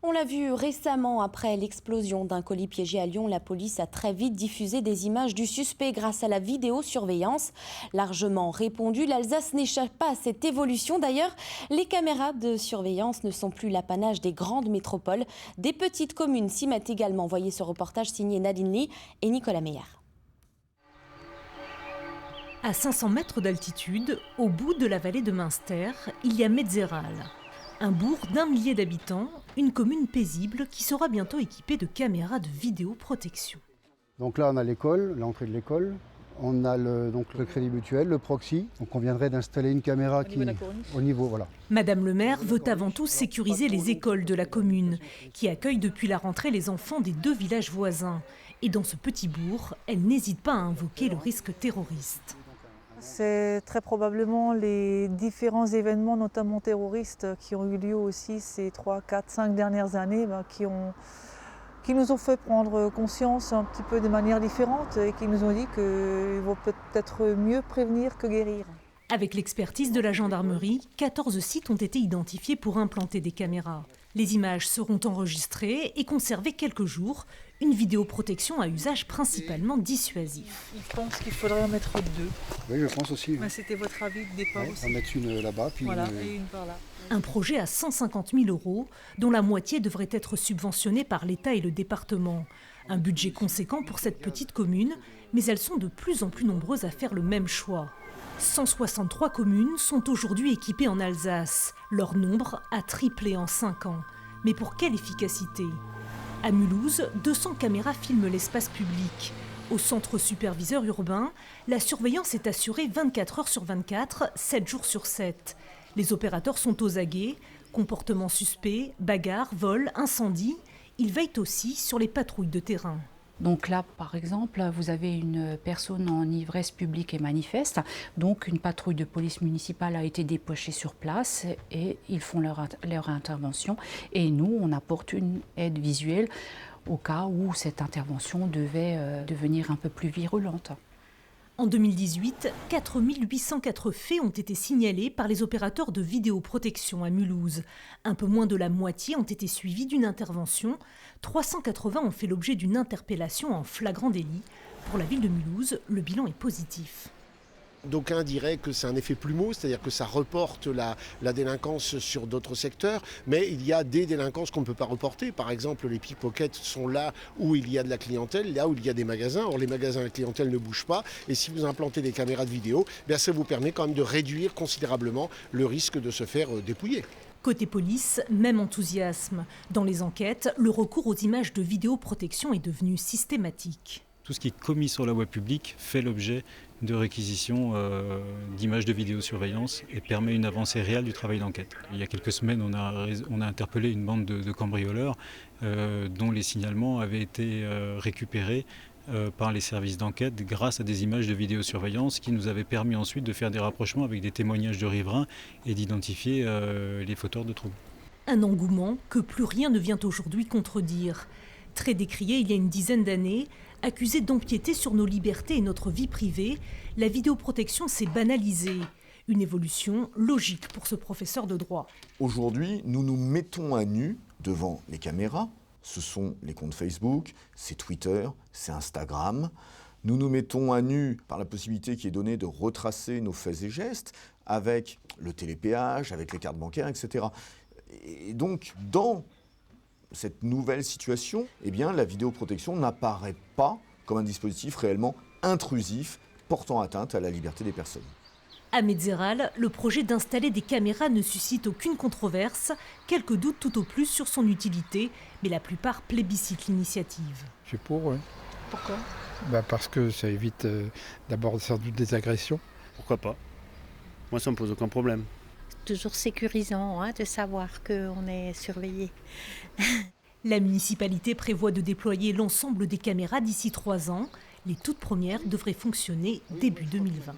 On l'a vu récemment, après l'explosion d'un colis piégé à Lyon, la police a très vite diffusé des images du suspect grâce à la vidéosurveillance. Largement répandue, l'Alsace n'échappe pas à cette évolution. D'ailleurs, les caméras de surveillance ne sont plus l'apanage des grandes métropoles. Des petites communes s'y mettent également. Voyez ce reportage signé Nadine Lee et Nicolas Meyer. À 500 mètres d'altitude, au bout de la vallée de Münster, il y a Metzeral. Un bourg d'1 millier d'habitants, une commune paisible qui sera bientôt équipée de caméras de vidéoprotection. Donc là, on a l'école, l'entrée de l'école. On a le crédit mutuel, le proxy. Donc on viendrait d'installer une caméra au niveau, voilà. Madame le maire veut avant tout sécuriser les écoles de la commune, qui accueillent depuis la rentrée les enfants des 2 villages voisins. Et dans ce petit bourg, elle n'hésite pas à invoquer le risque terroriste. C'est très probablement les différents événements, notamment terroristes, qui ont eu lieu aussi ces 3, 4, 5 dernières années, qui nous ont fait prendre conscience un petit peu de manière différente et qui nous ont dit qu'il vaut peut-être mieux prévenir que guérir. Avec l'expertise de la gendarmerie, 14 sites ont été identifiés pour implanter des caméras. Les images seront enregistrées et conservées quelques jours. Une vidéoprotection à usage principalement dissuasif. Je pense qu'il faudrait en mettre 2. Oui, je pense aussi. Ouais. C'était votre avis de départ aussi. On va mettre une là-bas, puis voilà, et une par là. Un projet à 150 000 €, dont la moitié devrait être subventionnée par l'État et le département. Un budget conséquent pour cette petite commune, mais elles sont de plus en plus nombreuses à faire le même choix. 163 communes sont aujourd'hui équipées en Alsace. Leur nombre a triplé en 5 ans. Mais pour quelle efficacité ? À Mulhouse, 200 caméras filment l'espace public. Au centre superviseur urbain, la surveillance est assurée 24 heures sur 24, 7 jours sur 7. Les opérateurs sont aux aguets, comportements suspects, bagarres, vols, incendies. Ils veillent aussi sur les patrouilles de terrain. Donc là, par exemple, vous avez une personne en ivresse publique et manifeste. Donc une patrouille de police municipale a été dépêchée sur place et ils font leur intervention. Et nous, on apporte une aide visuelle au cas où cette intervention devait devenir un peu plus virulente. En 2018, 4804 faits ont été signalés par les opérateurs de vidéoprotection à Mulhouse. Un peu moins de la moitié ont été suivis d'une intervention. 380 ont fait l'objet d'une interpellation en flagrant délit. Pour la ville de Mulhouse, le bilan est positif. D'aucuns diraient que c'est un effet plumeau, c'est-à-dire que ça reporte la délinquance sur d'autres secteurs, mais il y a des délinquances qu'on ne peut pas reporter. Par exemple, les pickpockets sont là où il y a de la clientèle, là où il y a des magasins. Or, les magasins à clientèle ne bougent pas, et si vous implantez des caméras de vidéo, ça vous permet quand même de réduire considérablement le risque de se faire dépouiller. Côté police, même enthousiasme. Dans les enquêtes, le recours aux images de vidéoprotection est devenu systématique. Tout ce qui est commis sur la voie publique fait l'objet de réquisitions d'images de vidéosurveillance et permet une avancée réelle du travail d'enquête. Il y a quelques semaines, on a interpellé une bande de cambrioleurs dont les signalements avaient été récupérés par les services d'enquête grâce à des images de vidéosurveillance qui nous avaient permis ensuite de faire des rapprochements avec des témoignages de riverains et d'identifier les fauteurs de troubles. Un engouement que plus rien ne vient aujourd'hui contredire. Très décriée il y a une dizaine d'années, accusée d'empiéter sur nos libertés et notre vie privée, la vidéoprotection s'est banalisée. Une évolution logique pour ce professeur de droit. Aujourd'hui, nous nous mettons à nu devant les caméras. Ce sont les comptes Facebook, c'est Twitter, c'est Instagram. Nous nous mettons à nu par la possibilité qui est donnée de retracer nos faits et gestes avec le télépéage, avec les cartes bancaires, etc. Et donc, dans cette nouvelle situation, la vidéoprotection n'apparaît pas comme un dispositif réellement intrusif portant atteinte à la liberté des personnes. À Metzeral, le projet d'installer des caméras ne suscite aucune controverse, quelques doutes tout au plus sur son utilité, mais la plupart plébiscitent l'initiative. Je suis pour, oui. Pourquoi ? Parce que ça évite d'abord sans doute des agressions. Pourquoi pas ? Moi, ça ne me pose aucun problème. Toujours sécurisant de savoir qu'on est surveillé. La municipalité prévoit de déployer l'ensemble des caméras d'ici 3 ans. Les toutes premières devraient fonctionner début 2020.